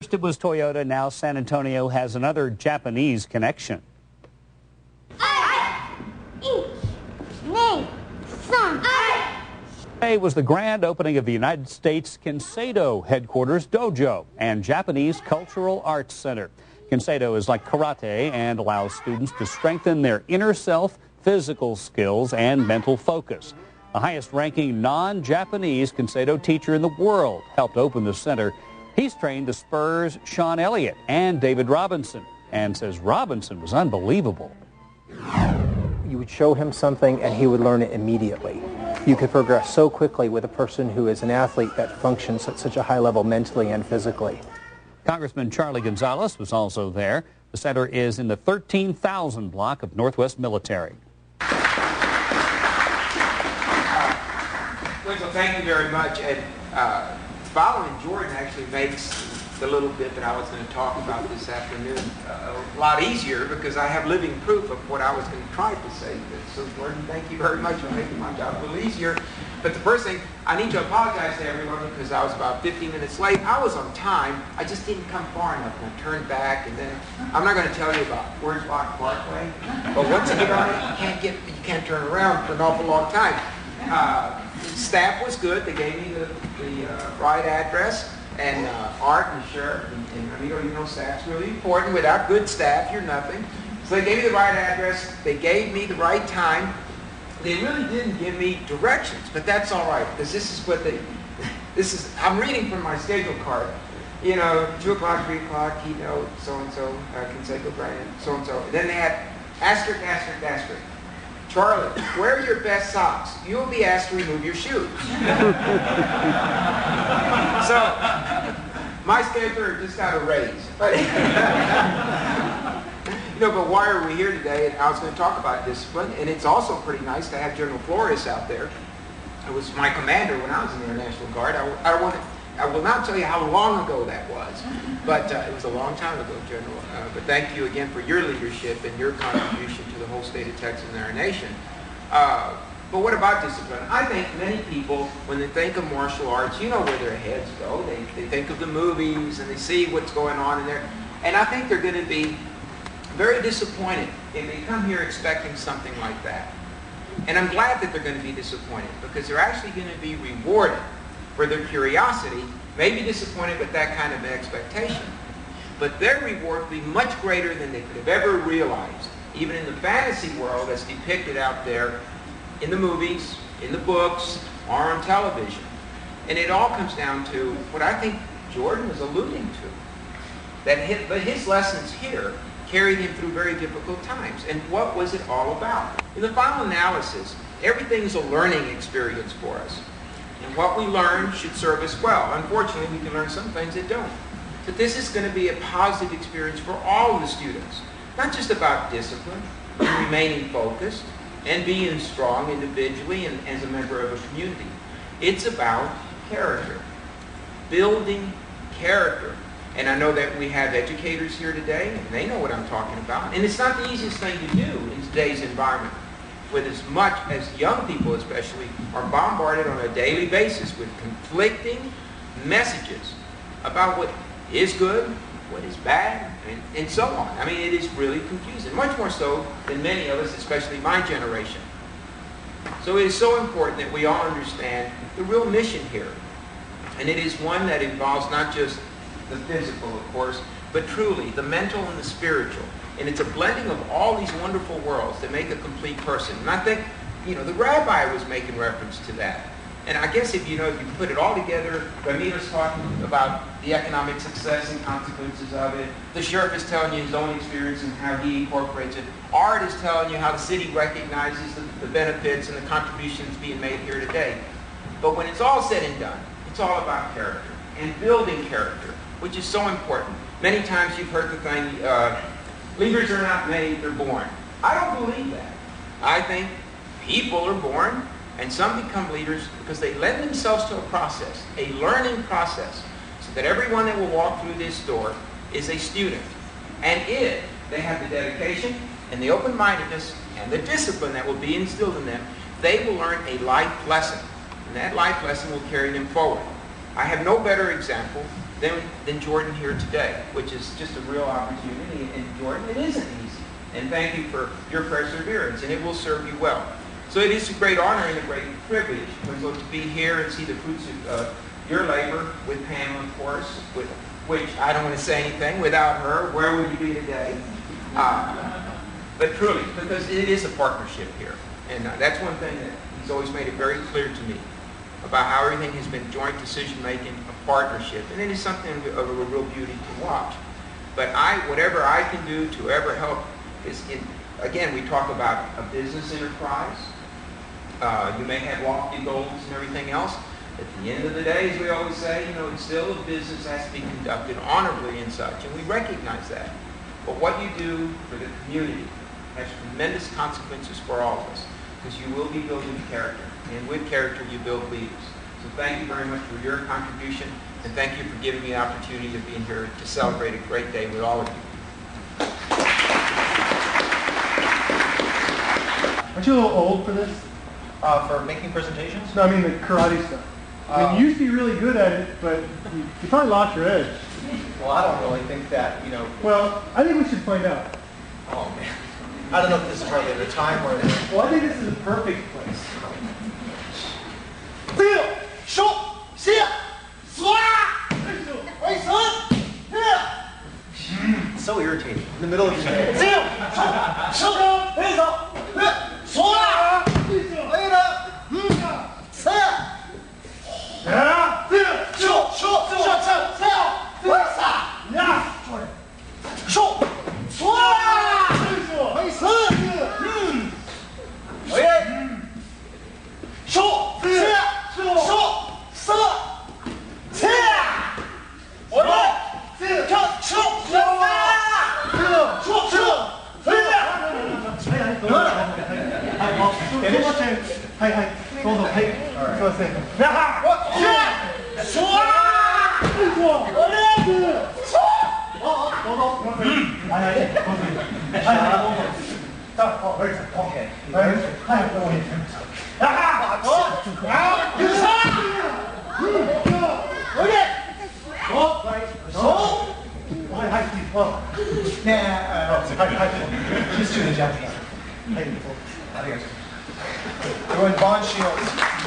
First it was Toyota, now San Antonio has another Japanese connection. Today was the grand opening of the United States Kenseido headquarters Dojo and Japanese Cultural Arts Center. Kenseido is like karate and allows students to strengthen their inner self, physical skills, and mental focus. The highest-ranking non-Japanese Kenseido teacher in the world helped open the center. He's trained the Spurs' Sean Elliott and David Robinson, and says Robinson was unbelievable. You would show him something and he would learn it immediately. You could progress so quickly with a person who is an athlete that functions at such a high level mentally and physically. Congressman Charlie Gonzalez was also there. The center is in the 13,000 block of Northwest Military. Well, thank you very much. And following Jordan actually makes the little bit that I was going to talk about this afternoon a lot easier, because I have living proof of what I was going to try to say. So Jordan, thank you very much for making my job a little easier. But the first thing, I need to apologize to everyone because I was about 15 minutes late. I was on time. I just didn't come far enough, and I turned back. And then I'm not going to tell you about where's Lock Parkway, but once you get on it, you can't turn around for an awful long time. Staff was good. They gave me the right address, and Art and Sheriff, and I mean, you know, staff's really important. Without good staff, you're nothing. So they gave me the right address. They gave me the right time. They really didn't give me directions, but that's all right, because this is I'm reading from my schedule card. You know, 2 o'clock, 3 o'clock, keynote, so-and-so, Kenseido Grant, so-and-so. And then they had asterisk, asterisk, asterisk. Charlie, wear your best socks. You will be asked to remove your shoes. So, my scheduler just got a raise. But, but why are we here today? And I was going to talk about discipline, and it's also pretty nice to have General Flores out there. It was my commander when I was in the Air National Guard. I will not tell you how long ago that was, but it was a long time ago, General. But thank you again for your leadership and your contribution to the whole state of Texas and our nation. But what about discipline? I think many people, when they think of martial arts, you know where their heads go. They think of the movies and they see what's going on in there. And I think they're going to be very disappointed if they come here expecting something like that. And I'm glad that they're going to be disappointed, because they're actually going to be rewarded for their curiosity, maybe disappointed with that kind of expectation. But their reward will be much greater than they could have ever realized, even in the fantasy world as depicted out there in the movies, in the books, or on television. And it all comes down to what I think Jordan was alluding to, that his lessons here carried him through very difficult times. And what was it all about? In the final analysis, everything is a learning experience for us. And what we learn should serve us well. Unfortunately, we can learn some things that don't. But this is going to be a positive experience for all of the students. Not just about discipline, and remaining focused, and being strong individually and as a member of a community. It's about character, building character. And I know that we have educators here today, and they know what I'm talking about. And it's not the easiest thing to do in today's environment, with as much as young people especially are bombarded on a daily basis with conflicting messages about what is good, what is bad, and so on. I mean, it is really confusing, much more so than many of us, especially my generation. So it is so important that we all understand the real mission here. And it is one that involves not just the physical, of course, but truly the mental and the spiritual. And it's a blending of all these wonderful worlds that make a complete person. And I think, the rabbi was making reference to that. And I guess if you put it all together, Ramir's talking about the economic success and consequences of it. The sheriff is telling you his own experience and how he incorporates it. Art is telling you how the city recognizes the benefits and the contributions being made here today. But when it's all said and done, it's all about character and building character, which is so important. Many times you've heard the thing, leaders are not made, they're born. I don't believe that. I think people are born, and some become leaders because they lend themselves to a process, a learning process, so that everyone that will walk through this door is a student. And if they have the dedication and the open-mindedness and the discipline that will be instilled in them, they will learn a life lesson. And that life lesson will carry them forward. I have no better example than Jordan here today, which is just a real opportunity. And Jordan, it isn't easy. And thank you for your perseverance, and it will serve you well. So it is a great honor and a great privilege to be here and see the fruits of your labor with Pam, of course, with which I don't want to say anything. Without her, where would you be today? But truly, because it is a partnership here. And that's one thing that he's always made it very clear to me about how everything has been joint decision-making, a partnership. And it is something of a real beauty to watch. But whatever I can do to ever help is, again, we talk about a business enterprise. You may have lofty goals and everything else. At the end of the day, as we always say, it's still a business has to be conducted honorably and such, and we recognize that. But what you do for the community has tremendous consequences for all of us, because you will be building character, and with character you build leaders. So thank you very much for your contribution, and thank you for giving me the opportunity to be here to celebrate a great day with all of you. Aren't you a little old for this? For making presentations? No, I mean the karate stuff. I mean, you used to be really good at it, but you probably lost your edge. Well, I don't really think that, Well, I think we should find out. Oh, man. I don't know if this is really the time or... Well, I think this is a perfect place. So irritating. In the middle of the day. Just do the Japanese. Everyone, bond shields.